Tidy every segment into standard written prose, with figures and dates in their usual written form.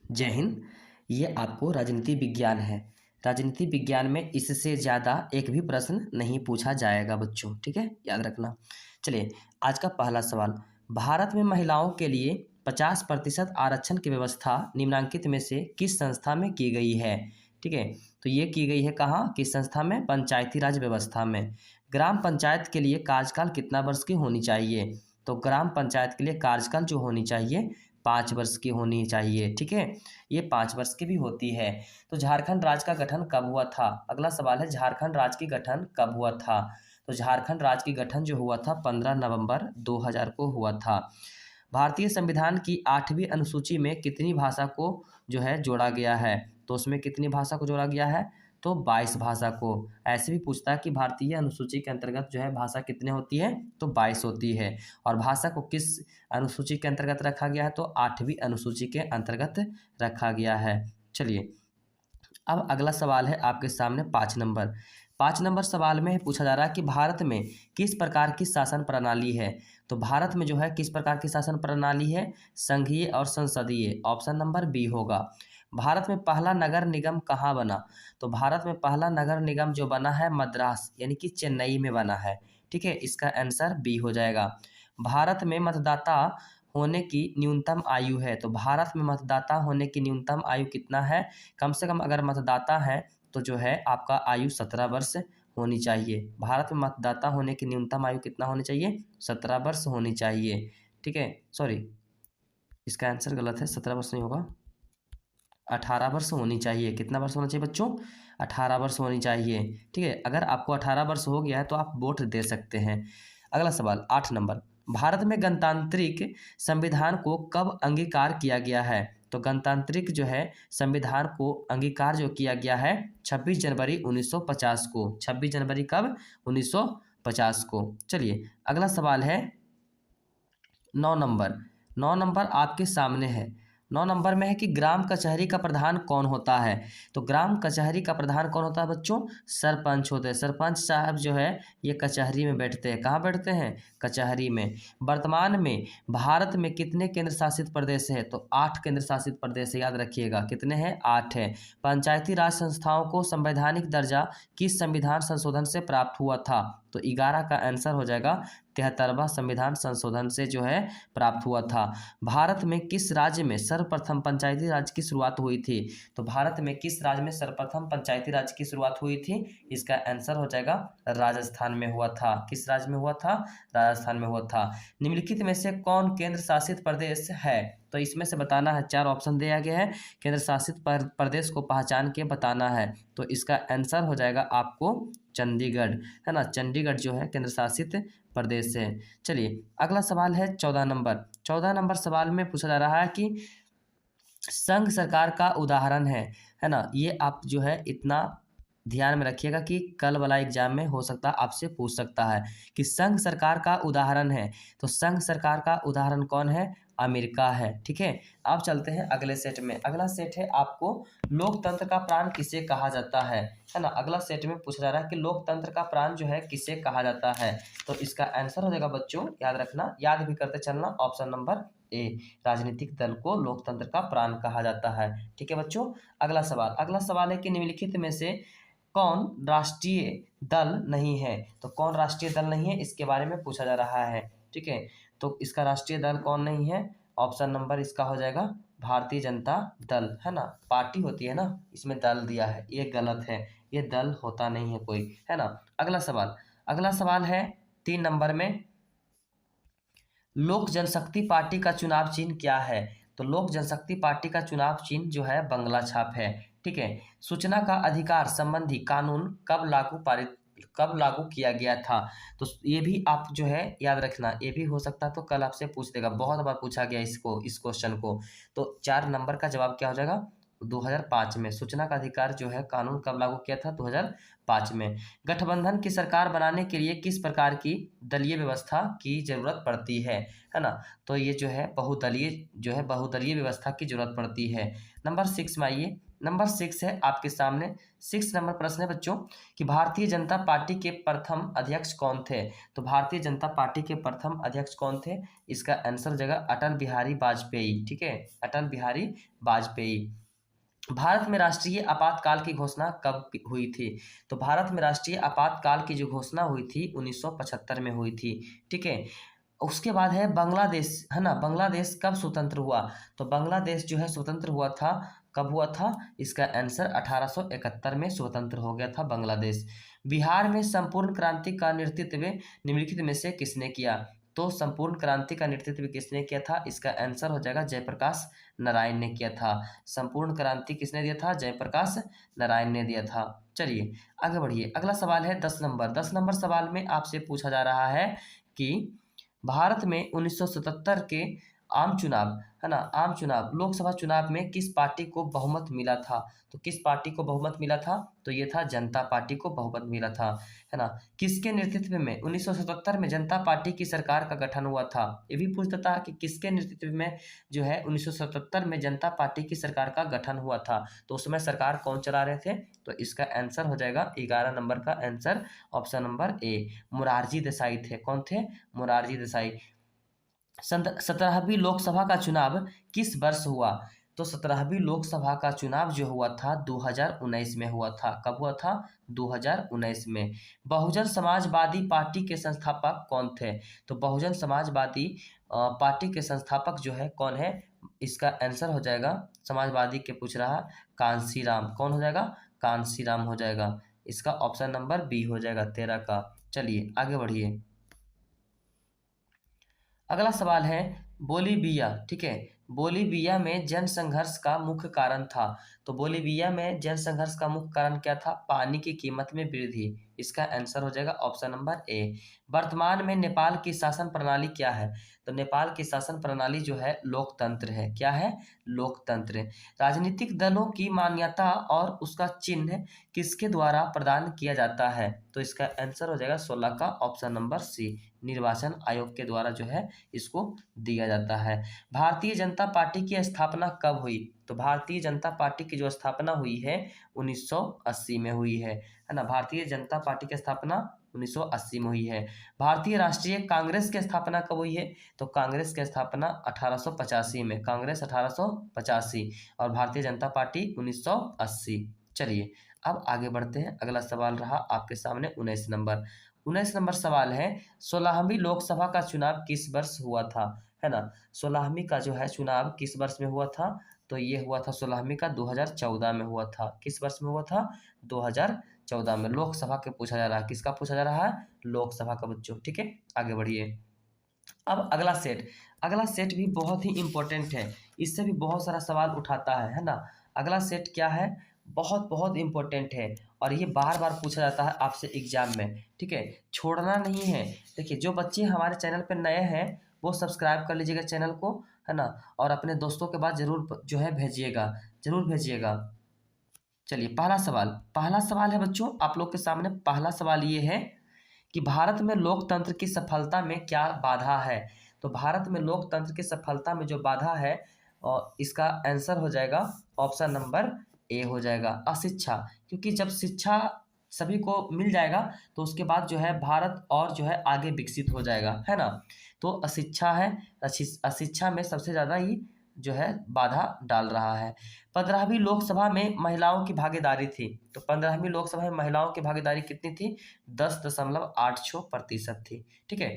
जय हिंद। ये आपको राजनीति विज्ञान है। राजनीति विज्ञान में इससे ज़्यादा एक भी प्रश्न नहीं पूछा जाएगा बच्चों, ठीक है, याद रखना। चलिए, आज का पहला सवाल, भारत में महिलाओं के लिए 50% आरक्षण की व्यवस्था निम्नलिखित में से किस संस्था में की गई है? ठीक है, तो ये की गई है कहाँ, किस संस्था में? पंचायती राज व्यवस्था में। ग्राम पंचायत के लिए कार्यकाल कितना वर्ष की होनी चाहिए? तो ग्राम पंचायत के लिए कार्यकाल जो होनी चाहिए 5 वर्ष की होनी चाहिए, ठीक है, ये 5 वर्ष की भी होती है। तो झारखंड राज्य का गठन कब हुआ था? अगला सवाल है, झारखंड राज्य की गठन कब हुआ था? तो झारखंड राज्य की गठन जो हुआ था 15 नवंबर 2000 को हुआ था। भारतीय संविधान की 8वीं अनुसूची में कितनी भाषा को जो है जोड़ा गया है? तो उसमें कितनी भाषा को जोड़ा गया है? तो 22 भाषा को। ऐसे भी पूछता है कि भारतीय अनुसूची के अंतर्गत जो है भाषा कितने होती है? तो 22 होती है। और भाषा को किस अनुसूची के अंतर्गत रखा गया है? तो 8वीं अनुसूची के अंतर्गत रखा गया है। चलिए, अब अगला सवाल है आपके सामने 5 नंबर। 5 नंबर सवाल में पूछा जा रहा है कि भारत में किस प्रकार की शासन प्रणाली है? तो भारत में जो है किस प्रकार की शासन प्रणाली है? संघीय और संसदीय। ऑप्शन नंबर बी होगा। भारत में पहला नगर निगम कहाँ बना? तो भारत में पहला नगर निगम जो बना है मद्रास यानी कि चेन्नई में बना है, ठीक है, इसका आंसर बी हो जाएगा। भारत में मतदाता होने की न्यूनतम आयु है? तो भारत में मतदाता होने की न्यूनतम आयु कितना है? कम से कम अगर मतदाता है तो जो है आपका आयु 17 वर्ष होनी चाहिए। भारत में मतदाता होने की न्यूनतम आयु कितना होनी चाहिए? 17 वर्ष होनी चाहिए, ठीक है, सॉरी इसका आंसर गलत है, 17 वर्ष नहीं होगा, 18 वर्ष होनी चाहिए। कितना वर्ष होना चाहिए बच्चों? 18 वर्ष होनी चाहिए, ठीक है। अगर आपको 18 वर्ष हो गया है तो आप वोट दे सकते हैं। अगला सवाल 8 नंबर, भारत में गणतांत्रिक संविधान को कब अंगीकार किया गया है? तो गणतांत्रिक जो है संविधान को अंगीकार जो किया गया है 26 जनवरी 1950 को। 26 जनवरी कब? 1950 को। चलिए, अगला सवाल है 9 नंबर। 9 नंबर आपके सामने है। 9 नंबर में है कि ग्राम कचहरी का प्रधान कौन होता है? तो ग्राम कचहरी का प्रधान कौन होता है बच्चों? सरपंच होते हैं। सरपंच साहब जो है ये कचहरी में बैठते हैं। कहाँ बैठते हैं? कचहरी में। वर्तमान में भारत में कितने केंद्र शासित प्रदेश है? तो 8 केंद्र शासित प्रदेश है, याद रखिएगा। कितने हैं? 8 है। पंचायती राज संस्थाओं को संवैधानिक दर्जा किस संविधान संशोधन से प्राप्त हुआ था? तो 11 का आंसर हो जाएगा 73वां संविधान संशोधन से जो है प्राप्त हुआ था। भारत में किस राज्य में सर्वप्रथम पंचायती राज की शुरुआत हुई थी? तो भारत में किस राज्य में सर्वप्रथम पंचायती राज की शुरुआत हुई थी? इसका आंसर हो जाएगा राजस्थान में हुआ था। किस राज्य में हुआ था? राजस्थान में हुआ था। निम्नलिखित में से कौन केंद्र शासित प्रदेश है? तो इसमें से बताना है, 4 ऑप्शन दिया गया है, केंद्र शासित प्रदेश को पहचान के बताना है। तो इसका आंसर हो जाएगा आपको चंडीगढ़, है ना। चंडीगढ़ जो है केंद्र शासित प्रदेश है। चलिए, अगला सवाल है 14 नंबर। 14 नंबर सवाल में पूछा जा रहा है कि संघ सरकार का उदाहरण है ना। ये आप जो है इतना ध्यान में रखिएगा कि कल वाला एग्जाम में हो सकता है आपसे पूछ सकता है कि संघ सरकार का उदाहरण है। तो संघ सरकार का उदाहरण कौन है? अमेरिका है, ठीक है। अब चलते हैं अगले सेट में। अगला सेट है आपको लोकतंत्र का प्राण किसे कहा जाता है ना। अगला सेट में पूछा जा रहा है कि लोकतंत्र का प्राण जो है किसे कहा जाता है? तो इसका आंसर हो जाएगा बच्चों, याद रखना, याद भी करते चलना, ऑप्शन नंबर ए, राजनीतिक दल को लोकतंत्र का प्राण कहा जाता है, ठीक है बच्चों। अगला सवाल है कि निम्नलिखित में से कौन राष्ट्रीय दल नहीं है? तो कौन राष्ट्रीय दल नहीं है इसके बारे में पूछा जा रहा है, ठीक है। तो इसका राष्ट्रीय दल कौन नहीं है? ऑप्शन नंबर इसका हो जाएगा भारतीय जनता दल, है ना। पार्टी होती है ना, इसमें दल दिया है, ये गलत है, ये दल होता नहीं है कोई, है ना। अगला सवाल है 3 नंबर में, लोक जनशक्ति पार्टी का चुनाव चिन्ह क्या है? तो लोक जनशक्ति पार्टी का चुनाव चिन्ह जो है बंगला छाप है, ठीक है। सूचना का अधिकार संबंधी कानून कब लागू किया गया था? तो ये भी आप जो है याद रखना, ये भी हो सकता है तो कल आपसे पूछ देगा, बहुत बार पूछा गया इस क्वेश्चन को। तो 4 नंबर का जवाब क्या हो जाएगा? 2005 में। सूचना का अधिकार जो है कानून कब लागू किया था? 2005 में। गठबंधन की सरकार बनाने के लिए किस प्रकार की दलीय व्यवस्था की जरूरत पड़ती है ना? तो ये जो है बहुदलीय व्यवस्था की जरूरत पड़ती है। नंबर 6 में आइए। नंबर 6 है आपके सामने। 6 नंबर प्रश्न है बच्चों कि भारतीय जनता पार्टी के प्रथम अध्यक्ष कौन थे? तो भारतीय जनता पार्टी के प्रथम अध्यक्ष कौन थे? इसका आंसर हो जाएगा अटल बिहारी वाजपेयी। ठीक है, अटल बिहारी वाजपेयी। भारत में राष्ट्रीय आपातकाल की घोषणा कब हुई थी? तो भारत में राष्ट्रीय आपातकाल की जो घोषणा हुई थी 1975 में हुई थी। ठीक है, उसके बाद है बांग्लादेश, है ना? बांग्लादेश कब स्वतंत्र हुआ? तो बांग्लादेश जो है स्वतंत्र हुआ था, कब हुआ था? इसका आंसर 1871 में स्वतंत्र हो गया था बांग्लादेश। बिहार में संपूर्ण क्रांति का नेतृत्व निम्नलिखित में से किसने किया? तो संपूर्ण क्रांति का नेतृत्व किसने किया था? इसका आंसर हो जाएगा जयप्रकाश नारायण ने किया था। संपूर्ण क्रांति किसने दिया था? जयप्रकाश नारायण ने दिया था। चलिए आगे बढ़िए। अगला सवाल है 10 नंबर। 10 नंबर सवाल में आपसे पूछा जा रहा है कि भारत में 1977 के आम चुनाव, है ना, आम चुनाव लोकसभा चुनाव में किस पार्टी को बहुमत मिला था? तो किस पार्टी को बहुमत मिला था? तो ये था जनता पार्टी को बहुमत मिला था, है ना? किसके नेतृत्व में 1977 में जनता पार्टी की सरकार का गठन हुआ था? ये भी पूछता था कि किसके नेतृत्व में जो है 1977 में जनता पार्टी की सरकार का गठन हुआ था, तो उसमें सरकार कौन चला रहे थे? तो इसका आंसर हो जाएगा 11 नंबर का answer option number A, Morarji Desai थे। कौन थे? मोरारजी देसाई। 17वीं लोकसभा का चुनाव किस वर्ष हुआ? तो 17वीं लोकसभा का चुनाव जो हुआ था 2019 में हुआ था। कब हुआ था? 2019 में। बहुजन समाजवादी पार्टी के संस्थापक कौन थे? तो बहुजन समाजवादी पार्टी के संस्थापक जो है कौन है? इसका आंसर हो जाएगा, समाजवादी के पूछ रहा, कांशीराम। कौन हो जाएगा? कांशीराम हो जाएगा। इसका ऑप्शन नंबर बी हो जाएगा 13 का। चलिए आगे बढ़िए। अगला सवाल है बोलीविया। ठीक है, बोलीविया में जन संघर्ष का मुख्य कारण था। तो बोलीविया में जन संघर्ष का मुख्य कारण क्या था? पानी की कीमत में वृद्धि। इसका आंसर हो जाएगा ऑप्शन नंबर ए। वर्तमान में नेपाल की शासन प्रणाली क्या है? तो नेपाल की शासन प्रणाली जो है लोकतंत्र है। क्या है? लोकतंत्र। राजनीतिक दलों की मान्यता और उसका चिन्ह किसके द्वारा प्रदान किया जाता है? तो इसका आंसर हो जाएगा 16 का ऑप्शन नंबर सी, निर्वाचन आयोग के द्वारा जो है इसको दिया जाता है। भारतीय जनता पार्टी की स्थापना कब हुई? तो भारतीय जनता पार्टी की जो स्थापना हुई है 1980 में हुई है ना? भारतीय जनता पार्टी की स्थापना 1980 में हुई है। भारतीय राष्ट्रीय कांग्रेस की स्थापना कब हुई है? तो कांग्रेस की स्थापना 1885 में, कांग्रेस 1885 और भारतीय जनता पार्टी 1980। चलिए अब आगे बढ़ते हैं। अगला सवाल रहा आपके सामने 19 नंबर। 19 नंबर सवाल है 16वीं लोकसभा का चुनाव किस वर्ष हुआ था? है ना? 16वीं का जो है चुनाव किस वर्ष में हुआ था? तो ये हुआ था 16वीं का 2014 में हुआ था। किस वर्ष में हुआ था? 2014 में। लोकसभा के पूछा जा रहा है। किसका पूछा जा रहा है? लोकसभा का बच्चों। ठीक है, आगे बढ़िए। अब अगला सेट, अगला सेट भी बहुत ही इंपॉर्टेंट है। इससे भी बहुत सारा सवाल उठाता है ना? अगला सेट क्या है? बहुत बहुत इंपॉर्टेंट है और ये बार बार पूछा जाता है आपसे एग्जाम में। ठीक है, छोड़ना नहीं है। देखिए जो बच्चे हमारे चैनल पर नए हैं वो सब्सक्राइब कर लीजिएगा चैनल को, है ना? और अपने दोस्तों के पास जरूर जो है भेजिएगा, जरूर भेजिएगा। चलिए पहला सवाल है बच्चों आप लोग के सामने। पहला सवाल ये है कि भारत में लोकतंत्र की सफलता में क्या बाधा है? तो भारत में लोकतंत्र की सफलता में जो बाधा है और इसका आंसर हो जाएगा ऑप्शन नंबर ए हो जाएगा, अशिक्षा। क्योंकि जब शिक्षा सभी को मिल जाएगा तो उसके बाद जो है भारत और जो है आगे विकसित हो जाएगा, है ना? तो अशिक्षा है, अशिक्षा में सबसे ज़्यादा ही जो है बाधा डाल रहा है। 15वीं लोकसभा में महिलाओं की भागीदारी थी। तो 15वीं लोकसभा में महिलाओं की भागीदारी कितनी थी? 10.86% थी। ठीक है,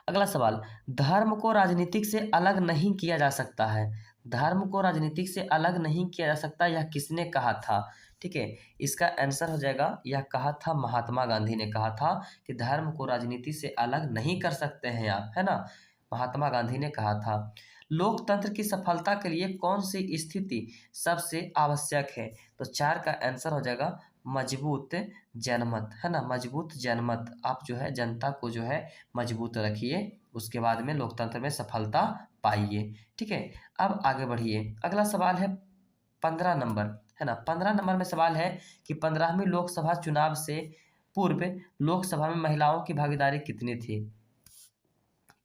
अगला सवाल, धर्म को राजनीतिक से अलग नहीं किया जा सकता है। धर्म को राजनीतिक से अलग नहीं किया जा सकता, यह किसने कहा था? ठीक है, इसका आंसर हो जाएगा, यह कहा था महात्मा गांधी ने कहा था कि धर्म को राजनीति से अलग नहीं कर सकते हैं आप, है ना? महात्मा गांधी ने कहा था। लोकतंत्र की सफलता के लिए कौन सी स्थिति सबसे आवश्यक है? तो 4 का आंसर हो जाएगा मजबूत जनमत, है ना? मजबूत जनमत। आप जो है जनता को जो है मजबूत रखिए, उसके बाद में लोकतंत्र में सफलता पाइए। ठीक है, अब आगे बढ़िए। अगला सवाल है 15 नंबर, है ना। 15 नंबर में सवाल है कि 15वीं लोकसभा चुनाव से पूर्व लोकसभा में महिलाओं की भागीदारी कितनी थी।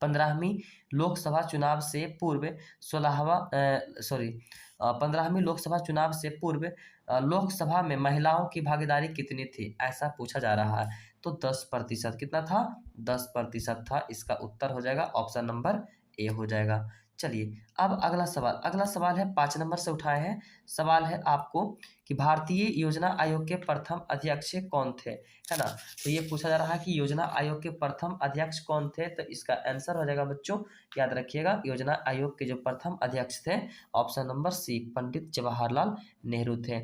15वीं लोकसभा चुनाव से पूर्व 15वीं लोकसभा चुनाव से पूर्व लोकसभा में महिलाओं की भागीदारी कितनी थी, ऐसा पूछा जा रहा है। तो 10%। कितना था? 10% था। इसका उत्तर हो जाएगा ऑप्शन नंबर ए हो जाएगा। चलिए अब अगला सवाल है 5 नंबर से उठाए हैं। सवाल है आपको कि भारतीय योजना आयोग के प्रथम अध्यक्ष कौन थे, है ना। तो ये पूछा जा रहा है कि योजना आयोग के प्रथम अध्यक्ष कौन थे, तो इसका आंसर हो जाएगा बच्चों, याद रखिएगा, योजना आयोग के जो प्रथम अध्यक्ष थे option number C Pandit Jawaharlal Nehru थे।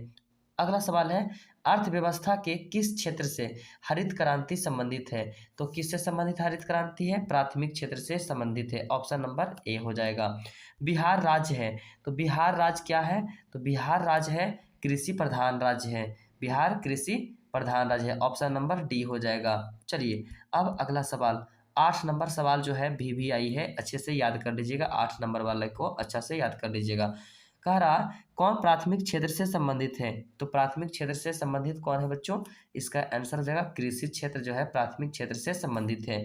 अगला सवाल है अर्थव्यवस्था के किस क्षेत्र से हरित क्रांति संबंधित है। तो किससे संबंधित हरित क्रांति है? प्राथमिक क्षेत्र से संबंधित है। ऑप्शन नंबर ए हो जाएगा। बिहार राज्य है, तो बिहार राज्य क्या है? तो बिहार राज्य है कृषि प्रधान राज्य है। बिहार कृषि प्रधान राज्य है। ऑप्शन नंबर डी हो जाएगा। चलिए अब अगला सवाल 8 नंबर सवाल जो है VVI है, अच्छे से याद कर लीजिएगा। 8 नंबर वाले को अच्छा से याद कर लीजिएगा। कह रहा कौन प्राथमिक क्षेत्र से संबंधित है। तो प्राथमिक क्षेत्र से संबंधित कौन है बच्चों? इसका आंसर हो जाएगा कृषि क्षेत्र जो है प्राथमिक क्षेत्र से संबंधित है।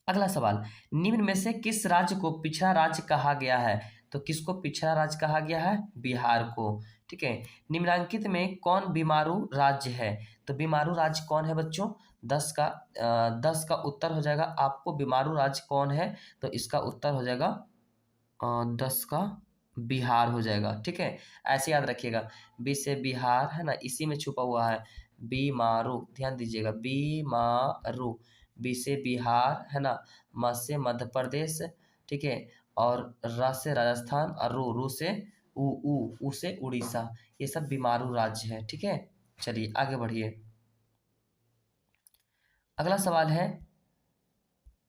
अगला सवाल निम्न में से किस राज्य को पिछड़ा राज्य कहा गया है। तो किसको पिछड़ा राज्य कहा गया है? बिहार को। ठीक है। निम्नलिखित में कौन बीमारू राज्य है। तो बीमारू राज्य कौन है बच्चों? 10 का उत्तर हो जाएगा आपको बीमारू राज्य कौन है। तो इसका उत्तर हो जाएगा 10 का बिहार हो जाएगा। ठीक है, ऐसे याद रखिएगा। बी से बिहार है ना, इसी में छुपा हुआ है बीमारू, ध्यान दीजिएगा बीमारू। बी से बिहार है ना, म से मध्य प्रदेश, ठीक है, और र से राजस्थान और रू से ऊ से उड़ीसा। ये सब बीमारू राज्य है। ठीक है, चलिए आगे बढ़िए। अगला सवाल है,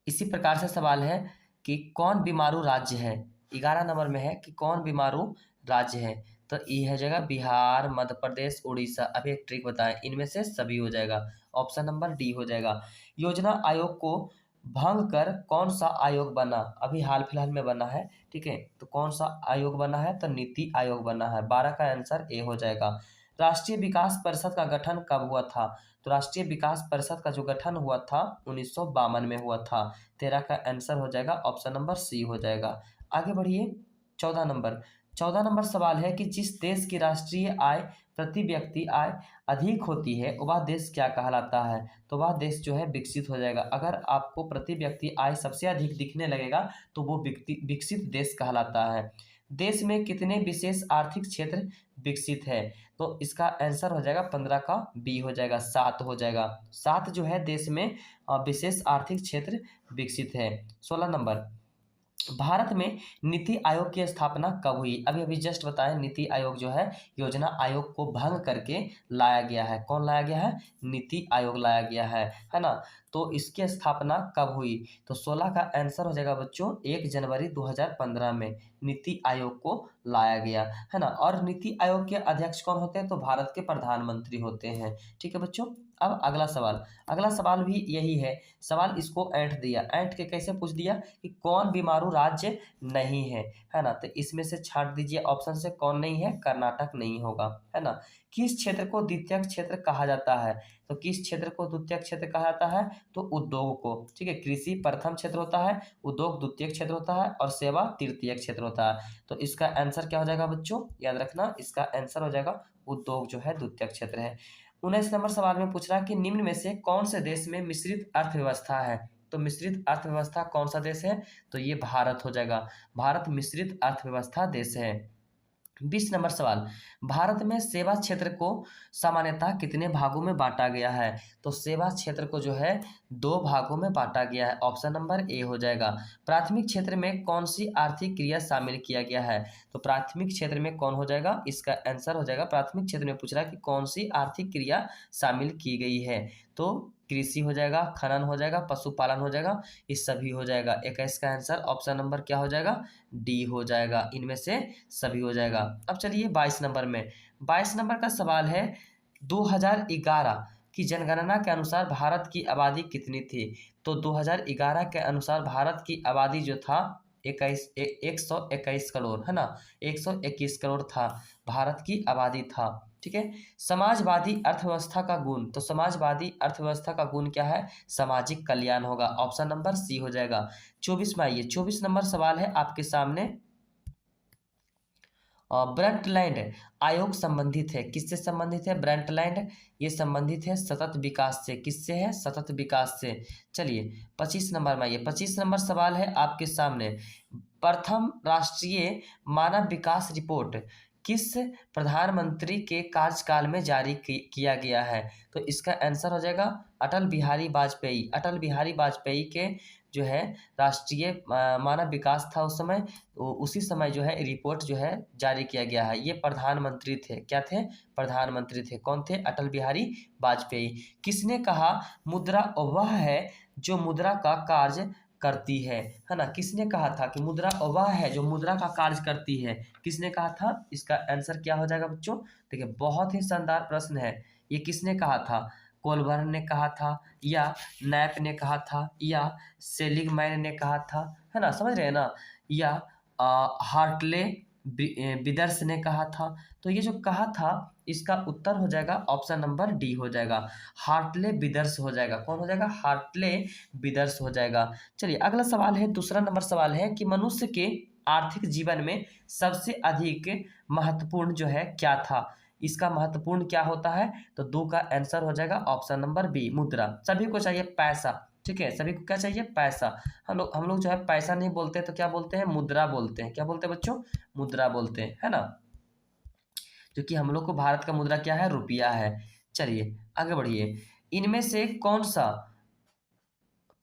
इसी प्रकार से सवाल है कि कौन बीमारू राज्य है। 11 नंबर में है कि कौन बीमारू राज्य है। तो ये है जगह बिहार, मध्य प्रदेश, उड़ीसा। अब एक ट्रिक बताएं, इनमें से सभी हो जाएगा। ऑप्शन नंबर डी हो जाएगा। योजना आयोग को भंग कर कौन सा आयोग बना? अभी हाल फिलहाल में बना है। ठीक है, तो कौन सा आयोग बना है? तो नीति आयोग बना है। 12 का आंसर ए हो जाएगा। राष्ट्रीय विकास परिषद का गठन कब हुआ था? तो राष्ट्रीय विकास परिषद का जो गठन हुआ था 1952 में हुआ था। 13 का आंसर हो जाएगा ऑप्शन नंबर सी हो जाएगा। आगे बढ़िए। 14 नंबर सवाल है कि जिस देश की राष्ट्रीय आय प्रति व्यक्ति आय अधिक होती है वह देश क्या कहलाता है? तो वह देश जो है विकसित हो जाएगा। अगर आपको प्रति व्यक्ति आय सबसे अधिक दिखने लगेगा तो वो विकसित देश कहलाता है। देश में कितने विशेष आर्थिक क्षेत्र विकसित है? तो इसका आंसर हो जाएगा 15 का बी हो जाएगा, 7 हो जाएगा। 7 जो है देश में विशेष आर्थिक क्षेत्र विकसित है। 16 नंबर, भारत में नीति आयोग की स्थापना कब हुई? अभी अभी जस्ट बताएं, नीति आयोग जो है योजना आयोग को भंग करके लाया गया है। कौन लाया गया है? नीति आयोग लाया गया है ना। तो इसकी स्थापना कब हुई? तो 16 का आंसर हो जाएगा बच्चों 1 जनवरी 2015 में नीति आयोग को लाया गया है ना। और नीति आयोग के अध्यक्ष कौन होते हैं? तो भारत के प्रधानमंत्री होते हैं। ठीक है बच्चों। अब अगला सवाल भी यही है। सवाल इसको ऐंठ दिया, ऐंठ के कैसे पूछ दिया कि कौन बीमारू राज्य नहीं है ना। तो इसमें से छांट दीजिए ऑप्शन से, कौन नहीं है? कर्नाटक नहीं होगा, है ना। किस क्षेत्र को द्वितीयक क्षेत्र कहा जाता है? तो किस क्षेत्र को द्वितीयक क्षेत्र कहा जाता है? तो उद्योग को। ठीक है, कृषि प्रथम क्षेत्र होता है, उद्योग द्वितीयक क्षेत्र होता है और सेवा तृतीयक क्षेत्र होता है। तो इसका आंसर क्या हो जाएगा बच्चों? याद रखना, इसका आंसर हो जाएगा उद्योग जो है द्वितीयक क्षेत्र है। 19 नंबर सवाल में पूछ रहा है कि निम्न में से कौन से देश में मिश्रित अर्थव्यवस्था है? तो मिश्रित अर्थव्यवस्था कौन सा देश है? तो ये भारत हो जाएगा। भारत मिश्रित अर्थव्यवस्था देश है। 20 नंबर सवाल, भारत में सेवा क्षेत्र को सामान्यतः कितने भागों में बांटा गया है? तो सेवा क्षेत्र को जो है 2 भागों में बांटा गया है। ऑप्शन नंबर ए हो जाएगा। प्राथमिक क्षेत्र में कौन सी आर्थिक क्रिया शामिल किया गया है? तो प्राथमिक क्षेत्र में कौन हो जाएगा? इसका आंसर हो जाएगा, प्राथमिक क्षेत्र में पूछ रहा है कि कौन सी आर्थिक क्रिया शामिल की गई है। तो कृषि हो जाएगा, खनन हो जाएगा, पशुपालन हो जाएगा, ये सभी हो जाएगा। 21 का आंसर ऑप्शन नंबर क्या हो जाएगा? डी हो जाएगा। इनमें से सभी हो जाएगा। अब चलिए 22 नंबर में, 22 नंबर का सवाल है 2011 की जनगणना के अनुसार भारत की आबादी कितनी थी? तो 2011 के अनुसार भारत की आबादी जो था 121 करोड़, है ना, 121 करोड़ था भारत की आबादी था। ठीक है। समाजवादी अर्थव्यवस्था का गुण, तो समाजवादी अर्थव्यवस्था का गुण क्या है? सामाजिक कल्याण होगा। ऑप्शन नंबर सी हो जाएगा। 24 में आइए, 24 नंबर सवाल है आपके सामने। ब्रंटलैंड आयोग संबंधित है, किससे संबंधित है? ब्रंटलैंड ये संबंधित है सतत विकास से। किससे है? सतत विकास से। चलिए 25 नंबर में आइए, 25 नंबर सवाल है आपके सामने। प्रथम राष्ट्रीय मानव विकास रिपोर्ट किस प्रधानमंत्री के कार्यकाल में जारी किया गया है? तो इसका आंसर हो जाएगा अटल बिहारी वाजपेयी। अटल बिहारी वाजपेयी के जो है राष्ट्रीय मानव विकास था उस समय, तो उसी समय जो है रिपोर्ट जो है जारी किया गया है। ये प्रधानमंत्री थे, क्या थे? प्रधानमंत्री थे। कौन थे? अटल बिहारी वाजपेयी। किसने कहा मुद्रा वह है जो मुद्रा का कार्य करती है ना? किसने कहा था कि मुद्रा वह है जो मुद्रा का कार्य करती है? किसने कहा था? इसका आंसर क्या हो जाएगा बच्चों? देखिए बहुत ही शानदार प्रश्न है। ये किसने कहा था? कोलबर्न ने कहा था, या नैप ने कहा था, या सेलिगमैन ने कहा था, है ना, समझ रहे हैं ना, या हार्टले विदर्स ने कहा था। तो ये जो कहा था इसका उत्तर हो जाएगा ऑप्शन नंबर डी हो जाएगा, हार्टले विदर्स हो जाएगा। कौन हो जाएगा? हार्टले विदर्स हो जाएगा। चलिए अगला सवाल है, दूसरा नंबर सवाल है कि मनुष्य के आर्थिक जीवन में सबसे अधिक महत्वपूर्ण जो है क्या था? इसका महत्वपूर्ण क्या होता है? तो दो का आंसर हो जाएगा ऑप्शन नंबर बी, मुद्रा। सभी को चाहिए पैसा, ठीक है, सभी को क्या चाहिए? पैसा। हम लोग जो है पैसा नहीं बोलते तो क्या बोलते हैं? मुद्रा बोलते हैं। क्या बोलते हैं बच्चों? मुद्रा बोलते हैं, है ना, क्योंकि हम लोग को भारत का मुद्रा क्या है? रुपया है। चलिए आगे बढ़िए। इनमें से कौन सा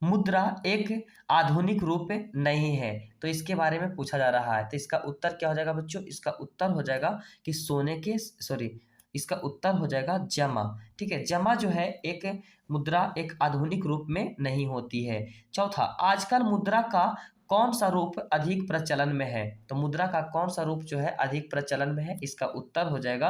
मुद्रा एक आधुनिक रूप नहीं है? तो इसके बारे में पूछा जा रहा है। तो इसका उत्तर क्या हो जाएगा बच्चों? इसका उत्तर हो जाएगा कि सोने के सॉरी इसका उत्तर हो जाएगा जमा। ठीक है, जमा जो है एक मुद्रा एक आधुनिक रूप में नहीं होती है। चौथा, आजकल मुद्रा का कौन सा रूप अधिक प्रचलन में है? तो मुद्रा का कौन सा रूप जो है अधिक प्रचलन में है? इसका उत्तर हो जाएगा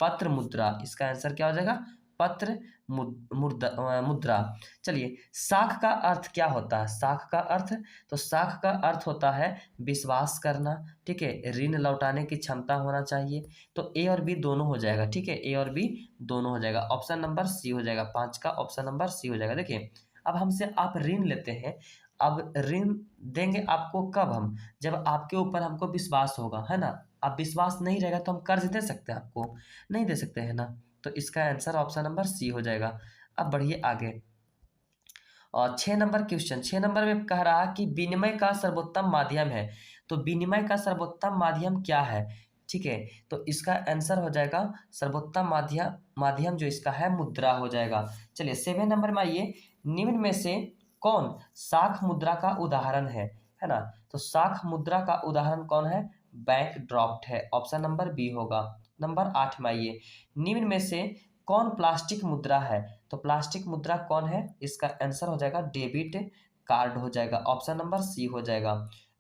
पत्र मुद्रा। इसका आंसर क्या हो जाएगा? पत्र मुद्रा। चलिए साख का अर्थ क्या होता है? साख का अर्थ, तो साख का अर्थ होता है विश्वास करना, ठीक है, ऋण लौटाने की क्षमता होना चाहिए। तो ए और बी दोनों हो जाएगा, ठीक है, ए और बी दोनों हो जाएगा। ऑप्शन नंबर सी हो जाएगा, 5 का ऑप्शन नंबर सी हो जाएगा। देखिए अब हमसे आप ऋण लेते हैं, अब ऋण देंगे आपको कब? हम जब आपके ऊपर हमको विश्वास होगा, है ना। अब विश्वास नहीं रहेगा तो हम कर्ज दे सकते हैं आपको? नहीं दे सकते हैं ना। तो इसका आंसर ऑप्शन नंबर सी हो जाएगा। अब बढ़िए आगे। और 6 नंबर क्वेश्चन, 6 नंबर में कह रहा कि विनिमय का सर्वोत्तम माध्यम है। तो विनिमय का सर्वोत्तम माध्यम क्या है? ठीक है, तो इसका आंसर हो जाएगा सर्वोत्तम माध्यम माध्यम जो इसका है मुद्रा हो जाएगा। चलिए 7 नंबर में आइए, निम्न में से कौन शाख मुद्रा का उदाहरण है ना? तो शाख मुद्रा का उदाहरण कौन है? बैंक ड्राफ्ट है। ऑप्शन नंबर बी होगा। नंबर 8 में आइए, निम्न में से कौन प्लास्टिक मुद्रा है? तो प्लास्टिक मुद्रा कौन है? इसका आंसर हो जाएगा डेबिट कार्ड हो जाएगा। ऑप्शन नंबर सी हो जाएगा।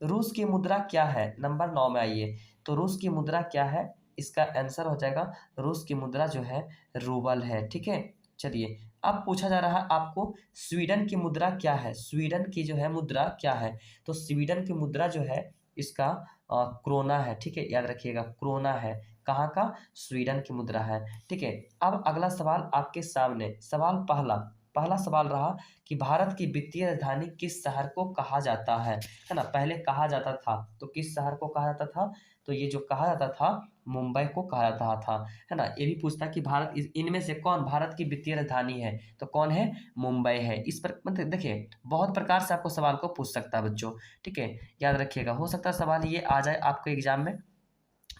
रूस की मुद्रा क्या है? नंबर 9 में आइए, तो रूस की मुद्रा क्या है? इसका आंसर हो जाएगा रूस की मुद्रा जो है रूबल है। ठीक है, चलिए अब पूछा जा रहा है आपको स्वीडन की मुद्रा क्या है? स्वीडन की जो है मुद्रा क्या है? तो स्वीडन की मुद्रा जो है इसका क्रोना है। ठीक है, याद रखिएगा क्रोना है। कहाँ का? स्वीडन की मुद्रा है। ठीक है, अब अगला सवाल आपके सामने, सवाल पहला पहला सवाल रहा कि भारत की वित्तीय राजधानी किस शहर को कहा जाता है ना? पहले कहा जाता था, तो किस शहर को कहा जाता था? तो ये जो कहा जाता था मुंबई को कहा जाता था, है ना। ये भी पूछता कि भारत इनमें से कौन भारत की वित्तीय राजधानी है? तो कौन है? मुंबई है। इस पर मतलब देखिए बहुत प्रकार से आपको सवाल को पूछ सकता है बच्चों, ठीक है, याद रखिएगा, हो सकता है सवाल ये आ जाए आपके एग्जाम में।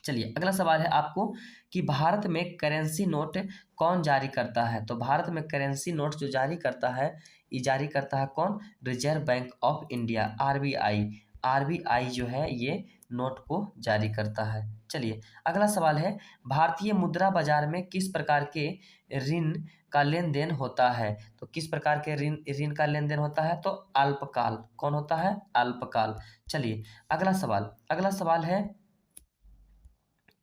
चलिए अगला सवाल है आपको कि भारत में करेंसी नोट कौन जारी करता है? तो भारत में करेंसी नोट जो जारी करता है, ये जारी करता है कौन? Reserve bank of India, RBI. RBI जो है ये नोट को जारी करता है। चलिए अगला सवाल है, भारतीय मुद्रा बाजार में किस प्रकार के ऋण का लेन देन होता है? तो किस प्रकार के ऋण ऋण का लेन देन होता है? तो अल्पकाल। कौन होता है? अल्पकाल। चलिए अगला सवाल है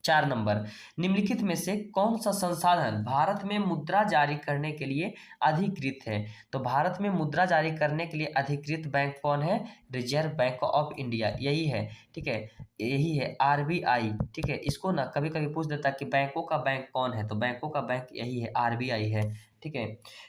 4 नंबर, निम्नलिखित में से कौन सा संसाधन भारत में मुद्रा जारी करने के लिए अधिकृत है? तो भारत में मुद्रा जारी करने के लिए अधिकृत बैंक कौन है? रिजर्व बैंक ऑफ इंडिया, यही है। ठीक है, यही है आरबीआई। ठीक है, इसको ना कभी कभी पूछ देता कि बैंकों का बैंक कौन है, तो बैंकों का बैंक यही है, आरबीआई है। ठीक है,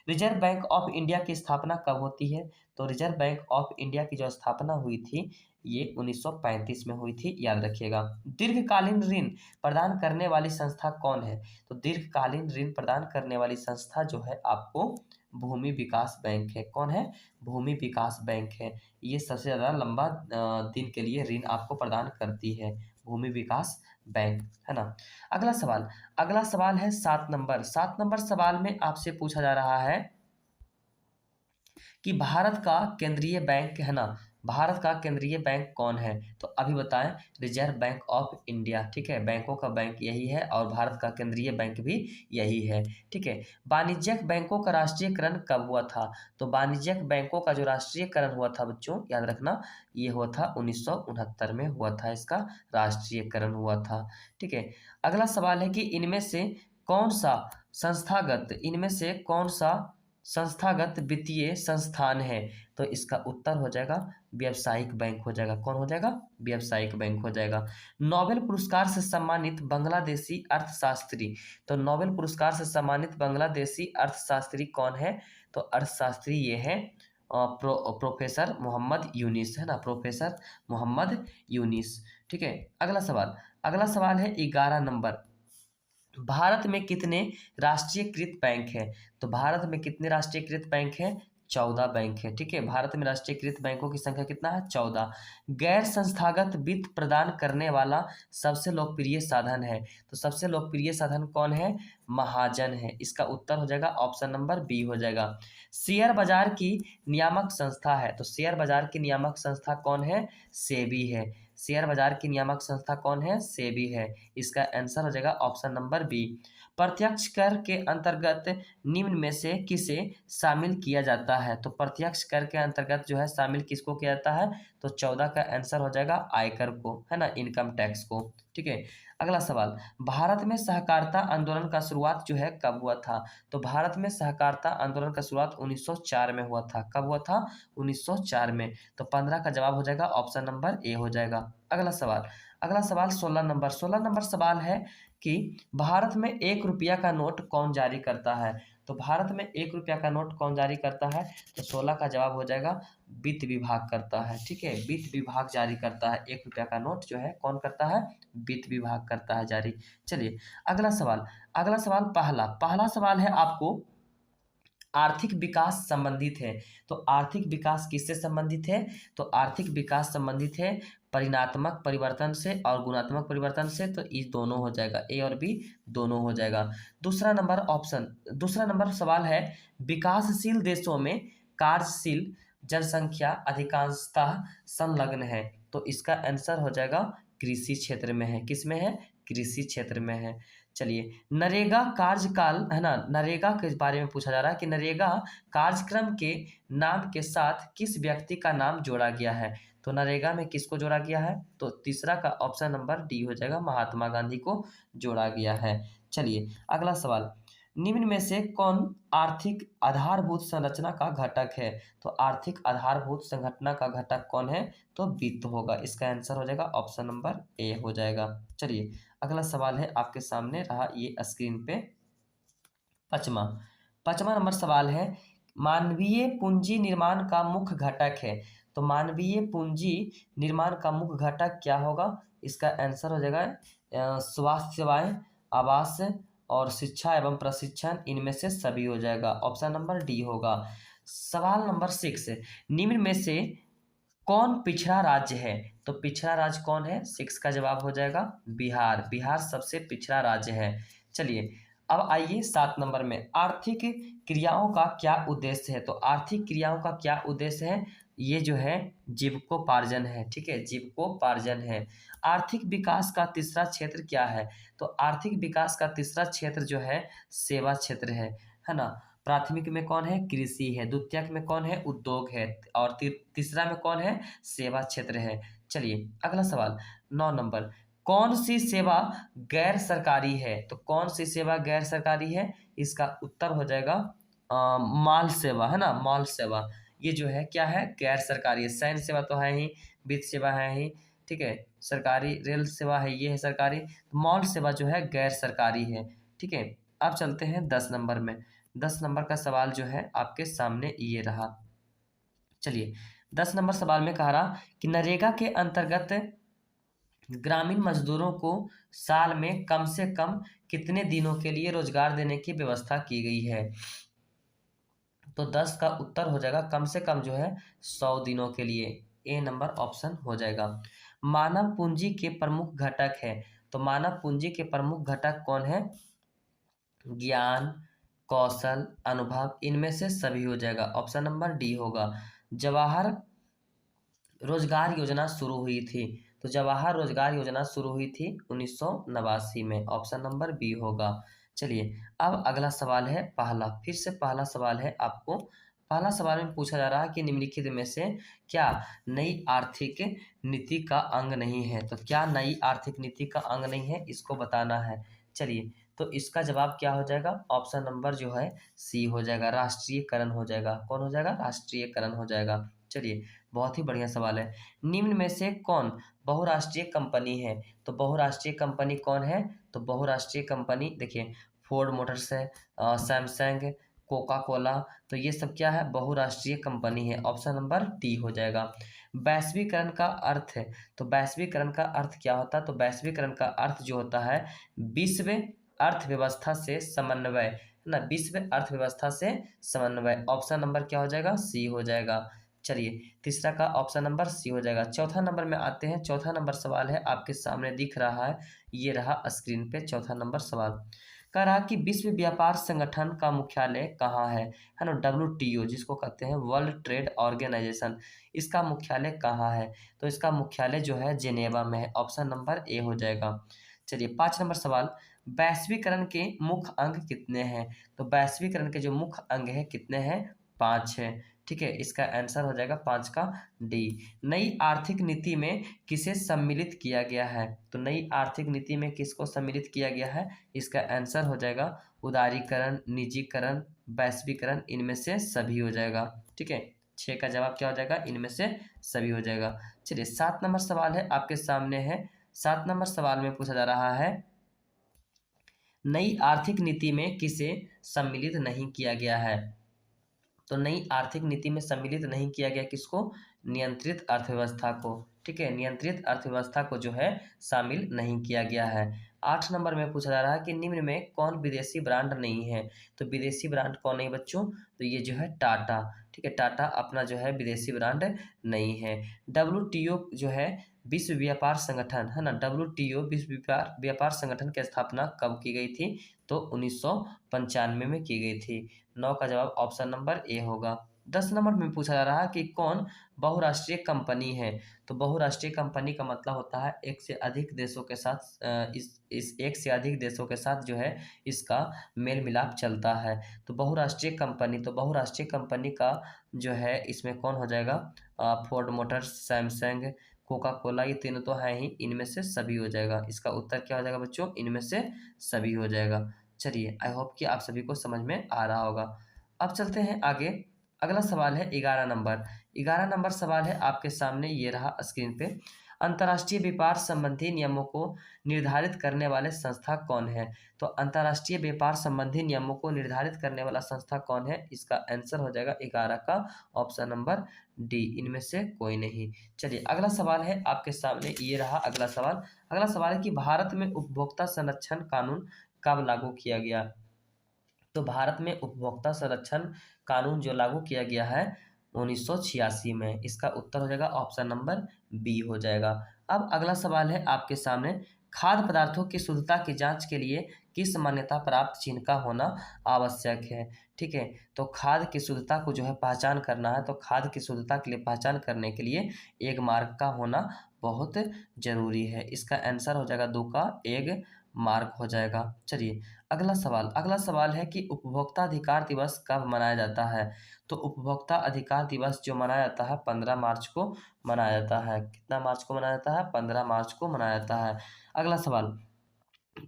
रिजर्व बैंक ऑफ इंडिया की स्थापना कब होती है? तो रिजर्व बैंक ऑफ इंडिया की जो स्थापना हुई थी ये 1935 में हुई थी, याद रखिएगा। दीर्घकालीन ऋण प्रदान करने वाली संस्था कौन है? तो दीर्घकालीन ऋण प्रदान करने वाली संस्था जो है आपको भूमि विकास बैंक है। कौन है? भूमि विकास बैंक है। ये सबसे ज़्यादा लंबा दिन के लिए ऋण आपको प्रदान करती है, भूमि विकास बैंक, है ना। अगला सवाल है 7 नंबर। 7 नंबर सवाल में आपसे पूछा जा रहा है कि भारत का केंद्रीय बैंक है ना, भारत का केंद्रीय बैंक कौन है? तो अभी बताएं, रिजर्व बैंक ऑफ इंडिया। ठीक है, बैंकों का बैंक यही है और भारत का केंद्रीय बैंक भी यही है। ठीक है, वाणिज्यिक बैंकों का राष्ट्रीयकरण कब हुआ था? तो वाणिज्यिक बैंकों का जो राष्ट्रीयकरण हुआ था बच्चों, याद रखना, ये हुआ था 1969 में हुआ था, इसका राष्ट्रीयकरण हुआ था। ठीक है, अगला सवाल है कि इनमें से कौन सा संस्थागत वित्तीय संस्थान है? तो इसका उत्तर हो जाएगा व्यावसायिक बैंक हो जाएगा। कौन हो जाएगा? व्यावसायिक बैंक हो जाएगा। नोबेल पुरस्कार से सम्मानित बांग्लादेशी अर्थशास्त्री, तो नोबेल पुरस्कार से सम्मानित बांग्लादेशी अर्थशास्त्री कौन है? तो अर्थशास्त्री ये है प्रोफेसर मोहम्मद यूनिस, है ना, प्रोफेसर मोहम्मद यूनिस। ठीक है, अगला सवाल है 11 नंबर। भारत में कितने राष्ट्रीयकृत बैंक हैं? तो भारत में कितने राष्ट्रीयकृत बैंक हैं? 14 बैंक है। ठीक है, भारत में राष्ट्रीयकृत बैंकों की संख्या कितना है? 14। गैर संस्थागत वित्त प्रदान करने वाला सबसे लोकप्रिय साधन है, तो सबसे लोकप्रिय साधन कौन है? महाजन है। इसका उत्तर हो जाएगा ऑप्शन नंबर बी हो जाएगा। शेयर बाजार की नियामक संस्था है, तो शेयर बाजार की नियामक संस्था कौन है? सेबी है। शेयर बाजार की नियामक संस्था कौन है? सेबी है। इसका आंसर हो जाएगा ऑप्शन नंबर बी। प्रत्यक्ष कर के अंतर्गत निम्न में से किसे शामिल किया जाता है? तो प्रत्यक्ष कर के अंतर्गत जो है शामिल किसको किया जाता है? तो 14 का आंसर हो जाएगा आयकर को, है ना, इनकम टैक्स को। ठीक है, अगला सवाल, भारत में सहकारिता आंदोलन का शुरुआत जो है कब हुआ था? तो भारत में सहकारिता आंदोलन का शुरुआत 1904 में हुआ था। कब हुआ था? 1904 में। तो 15 का जवाब हो जाएगा ऑप्शन नंबर ए हो जाएगा। अगला सवाल 16 नंबर। 16 नंबर सवाल है कि भारत में 1 रुपया का नोट कौन जारी करता है? तो भारत में 1 रुपया का नोट कौन जारी करता है? तो 16 का जवाब हो जाएगा वित्त विभाग करता है। ठीक है, वित्त विभाग जारी करता है। 1 रुपया का नोट जो है कौन करता है? वित्त विभाग करता है जारी। चलिए, अगला सवाल पहला सवाल है आपको आर्थिक विकास संबंधित है। तो आर्थिक विकास किससे संबंधित है? तो आर्थिक विकास संबंधित है परिणात्मक परिवर्तन से और गुणात्मक परिवर्तन से, तो इस दोनों हो जाएगा, ए और बी दोनों हो जाएगा। दूसरा नंबर सवाल है, विकासशील देशों में कार्यशील जनसंख्या अधिकांशतः संलग्न है, तो इसका आंसर हो जाएगा कृषि क्षेत्र में है। किस में है? कृषि क्षेत्र में है। चलिए, नरेगा कार्यकाल, है ना, नरेगा के बारे में पूछा जा रहा है कि नरेगा कार्यक्रम के नाम के साथ किस व्यक्ति का नाम जोड़ा गया है? तो नरेगा में किसको जोड़ा गया है? तो तीसरा का ऑप्शन नंबर डी हो जाएगा, महात्मा गांधी को जोड़ा गया है। चलिए, अगला सवाल, निम्न में से कौन आर्थिक आधारभूत संरचना का घटक है? तो आर्थिक आधारभूत संरचना का घटक कौन है? तो वित्त होगा। इसका आंसर हो जाएगा ऑप्शन नंबर ए हो जाएगा। चलिए, अगला सवाल है आपके सामने रहा ये स्क्रीन पे, पांचवा नंबर सवाल है, मानवीय पूंजी निर्माण का मुख्य घटक है। तो मानवीय पूंजी निर्माण का मुख्य घटक क्या होगा? इसका आंसर हो जाएगा स्वास्थ्य सेवाएं, आवास और शिक्षा एवं प्रशिक्षण, इनमें से सभी हो जाएगा। ऑप्शन नंबर डी होगा। सवाल नंबर 6, निम्न में से कौन पिछड़ा राज्य है? तो पिछड़ा राज्य कौन है? 6 का जवाब हो जाएगा बिहार। बिहार सबसे पिछड़ा राज्य है। चलिए, अब आइए 7 नंबर में, आर्थिक क्रियाओं का क्या उद्देश्य है? तो आर्थिक क्रियाओं का क्या उद्देश्य है? ये जो है जीविकोपार्जन है। ठीक है, जीविकोपार्जन है। आर्थिक विकास का तीसरा क्षेत्र क्या है? तो आर्थिक विकास का तीसरा क्षेत्र जो है सेवा क्षेत्र है ना। प्राथमिक में कौन है? कृषि है। द्वितीयक में कौन है? उद्योग है। और तीसरा में कौन है? सेवा क्षेत्र है। चलिए, अगला सवाल 9 नंबर, कौन सी सेवा गैर सरकारी है? तो कौन सी सेवा गैर सरकारी है? इसका उत्तर हो जाएगा माल सेवा, है ना, माल सेवा। ये जो है क्या है? गैर सरकारी है। सैन्य सेवा तो है ही, वित्त सेवा है ही, ठीक है, सरकारी रेल सेवा है, ये है सरकारी। माल सेवा जो है गैर सरकारी है, ठीक है। अब चलते हैं 10 नंबर में। 10 नंबर का सवाल जो है आपके सामने ये रहा। चलिए 10 नंबर सवाल में कह रहा कि नरेगा के अंतर्गत ग्रामीण मजदूरों को साल में कम से कम कितने दिनों के लिए रोजगार देने की व्यवस्था की गई है? तो 10 का उत्तर हो जाएगा कम से कम जो है 100 दिनों के लिए। ए नंबर ऑप्शन हो जाएगा। मानव पूंजी के प्रमुख घटक है, तो मानव पूंजी के प्रमुख घटक कौन है? ज्ञान, कौशल, अनुभव, इनमें से सभी हो जाएगा। ऑप्शन नंबर डी होगा। जवाहर रोजगार योजना शुरू हुई थी, तो जवाहर रोजगार योजना शुरू हुई थी 1989 में। ऑप्शन नंबर बी होगा। चलिए अब अगला सवाल है पहला, फिर से पहला सवाल है आपको। पहला सवाल में पूछा जा रहा है कि निम्नलिखित में से क्या नई आर्थिक नीति का अंग नहीं है? तो क्या नई आर्थिक नीति का अंग नहीं है, इसको बताना है। चलिए तो इसका जवाब क्या हो जाएगा? ऑप्शन नंबर जो है सी हो जाएगा, राष्ट्रीयकरण हो जाएगा। कौन हो जाएगा? राष्ट्रीयकरण हो जाएगा। चलिए बहुत ही बढ़िया सवाल है। निम्न में से कौन बहुराष्ट्रीय कंपनी है? तो बहुराष्ट्रीय कंपनी कौन है? तो बहुराष्ट्रीय कंपनी देखिए फोर्ड मोटर्स है, सैमसंग, कोका कोला, तो ये सब क्या है? बहुराष्ट्रीय कंपनी है। ऑप्शन नंबर डी हो जाएगा। वैश्वीकरण का अर्थ है, तो वैश्वीकरण का अर्थ क्या होता है? तो वैश्वीकरण का अर्थ जो होता है विश्व अर्थव्यवस्था से समन्वय, है ना, विश्व अर्थव्यवस्था से समन्वय। ऑप्शन नंबर क्या हो जाएगा? सी हो जाएगा। चलिए तीसरा का ऑप्शन नंबर सी हो जाएगा। चौथा नंबर में आते हैं। चौथा नंबर सवाल है आपके सामने दिख रहा है, ये रहा स्क्रीन पे चौथा नंबर सवाल। कह रहा कि विश्व व्यापार संगठन का मुख्यालय कहाँ है ना, WTO जिसको कहते हैं वर्ल्ड ट्रेड ऑर्गेनाइजेशन, इसका मुख्यालय कहाँ है? तो इसका मुख्यालय जो है जेनेवा में है। ऑप्शन नंबर ए हो जाएगा। चलिए 5 नंबर सवाल, वैश्वीकरण के मुख्य अंग कितने हैं? तो वैश्वीकरण के जो मुख्य अंग है कितने हैं? 5 है, ठीक है। इसका आंसर हो जाएगा 5 का डी। नई आर्थिक नीति में किसे सम्मिलित किया गया है? तो नई आर्थिक नीति में किसको सम्मिलित किया गया है? इसका आंसर हो जाएगा उदारीकरण, निजीकरण, वैश्वीकरण, इनमें से सभी हो जाएगा, ठीक है। 6 का जवाब क्या हो जाएगा? इनमें से सभी हो जाएगा। चलिए 7 नंबर सवाल है आपके सामने है। 7 नंबर सवाल में पूछा जा रहा है नई आर्थिक नीति में किसे सम्मिलित नहीं किया गया है? तो नई आर्थिक नीति में सम्मिलित नहीं किया गया किसको? नियंत्रित अर्थव्यवस्था को, ठीक है, नियंत्रित अर्थव्यवस्था को जो है शामिल नहीं किया गया है। 8 नंबर में पूछा जा रहा है कि निम्न में कौन विदेशी ब्रांड नहीं है? तो विदेशी ब्रांड कौन है बच्चों? तो ये जो है टाटा, ठीक है, टाटा अपना जो है विदेशी ब्रांड नहीं है। WTO जो है विश्व व्यापार संगठन, है ना, WTO विश्व व्यापार संगठन की स्थापना कब की गई थी? तो 1995 में की गई थी। 9 का जवाब ऑप्शन नंबर ए होगा। 10 नंबर में पूछा जा रहा है कि कौन बहुराष्ट्रीय कंपनी है? तो बहुराष्ट्रीय कंपनी का मतलब होता है एक से अधिक देशों के साथ इस एक से अधिक देशों के साथ जो है इसका मेल मिलाप चलता है। तो बहुराष्ट्रीय कंपनी, तो बहुराष्ट्रीय कंपनी का जो है इसमें कौन हो जाएगा? Ford Motors, Samsung, Coca Cola, ये तीनों तो हैं ही, इनमें से सभी हो जाएगा। इसका उत्तर क्या हो जाएगा बच्चों? इनमें से सभी हो जाएगा। चलिए आई होप कि आप सभी को समझ में आ रहा होगा। अब चलते हैं आगे। अगला सवाल है 11 नंबर। 11 नंबर सवाल है आपके सामने, ये रहा स्क्रीन पे। अंतर्राष्ट्रीय व्यापार संबंधी नियमों को निर्धारित करने वाले संस्था कौन है? तो अंतर्राष्ट्रीय व्यापार संबंधी नियमों को निर्धारित करने वाला संस्था कौन है? इसका आंसर हो जाएगा 11 का ऑप्शन नंबर डी, इनमें से कोई नहीं। चलिए अगला सवाल है आपके सामने, ये रहा अगला सवाल। अगला सवाल है कि भारत में उपभोक्ता संरक्षण कानून कब लागू किया गया? तो भारत में उपभोक्ता संरक्षण कानून जो लागू किया गया है 1986 में। इसका उत्तर हो जाएगा ऑप्शन नंबर बी हो जाएगा। अब अगला सवाल है आपके सामने, खाद्य पदार्थों की शुद्धता की जांच के लिए किस मान्यता प्राप्त चिन्ह का होना आवश्यक है? ठीक है, तो खाद्य की शुद्धता को जो है पहचान करना है, तो खाद्य की शुद्धता के लिए पहचान करने के लिए एग मार्क का होना बहुत जरूरी है। इसका आंसर हो जाएगा 2 का एग मार्क हो जाएगा। चलिए अगला सवाल है कि उपभोक्ता अधिकार दिवस कब मनाया जाता है? तो उपभोक्ता अधिकार दिवस जो मनाया जाता है 15 मार्च को मनाया जाता है। कितना मार्च को मनाया जाता है? 15 मार्च को मनाया जाता है। अगला सवाल,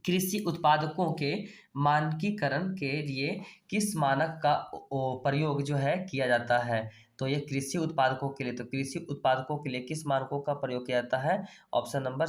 कृषि उत्पादकों के मानकीकरण के लिए किस मानक का प्रयोग जो है किया जाता है? तो ये कृषि उत्पादकों के लिए, तो कृषि उत्पादकों के लिए किस मानकों का प्रयोग किया जाता है? ऑप्शन नंबर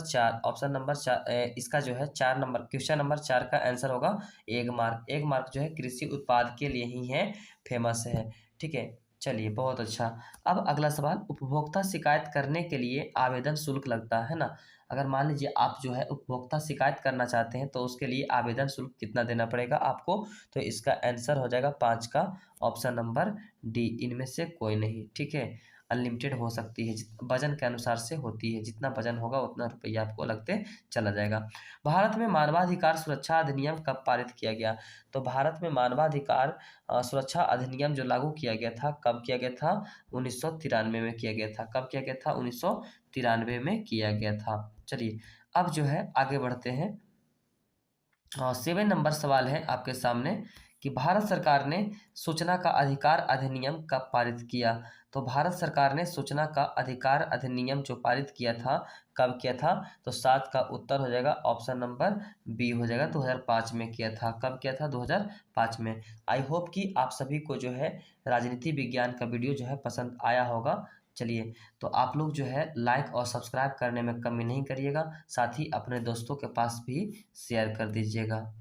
4 इसका जो है 4 नंबर, क्वेश्चन नंबर 4 का आंसर होगा 1 मार्क। 1 मार्क जो है कृषि उत्पाद के लिए ही है, फेमस है। ठीक है, चलिए बहुत अच्छा। अब अगला सवाल, उपभोक्ता शिकायत करने के लिए आवेदन शुल्क लगता है ना? अगर मान लीजिए आप जो है उपभोक्ता शिकायत करना चाहते हैं तो उसके लिए आवेदन शुल्क कितना देना पड़ेगा आपको? तो इसका आंसर हो जाएगा 5 का ऑप्शन नंबर डी, इनमें से कोई नहीं। ठीक है, अनलिमिटेड हो सकती है, वजन के अनुसार से होती है, जितना वजन होगा उतना रुपया आपको लगते चला जाएगा। भारत में मानवाधिकार सुरक्षा अधिनियम कब पारित किया गया? तो भारत में मानवाधिकार सुरक्षा अधिनियम जो लागू किया गया था, कब किया गया था? 1993 में किया गया था। कब किया गया था? 1993 में किया गया था। चलिए अब जो है आगे बढ़ते हैं। 7 नंबर सवाल है आपके सामने कि भारत सरकार ने सूचना का अधिकार अधिनियम कब पारित किया? तो भारत सरकार ने सूचना का अधिकार अधिनियम जो पारित किया था, कब किया था? तो 7 का उत्तर हो जाएगा ऑप्शन नंबर बी हो जाएगा, 2005 में किया था। कब किया था? 2005 में। आई होप कि आप सभी को जो है राजनीति विज्ञान का वीडियो जो है पसंद आया होगा। चलिए, तो आप लोग जो है लाइक और सब्सक्राइब करने में कमी नहीं करिएगा, साथ ही अपने दोस्तों के पास भी शेयर कर दीजिएगा।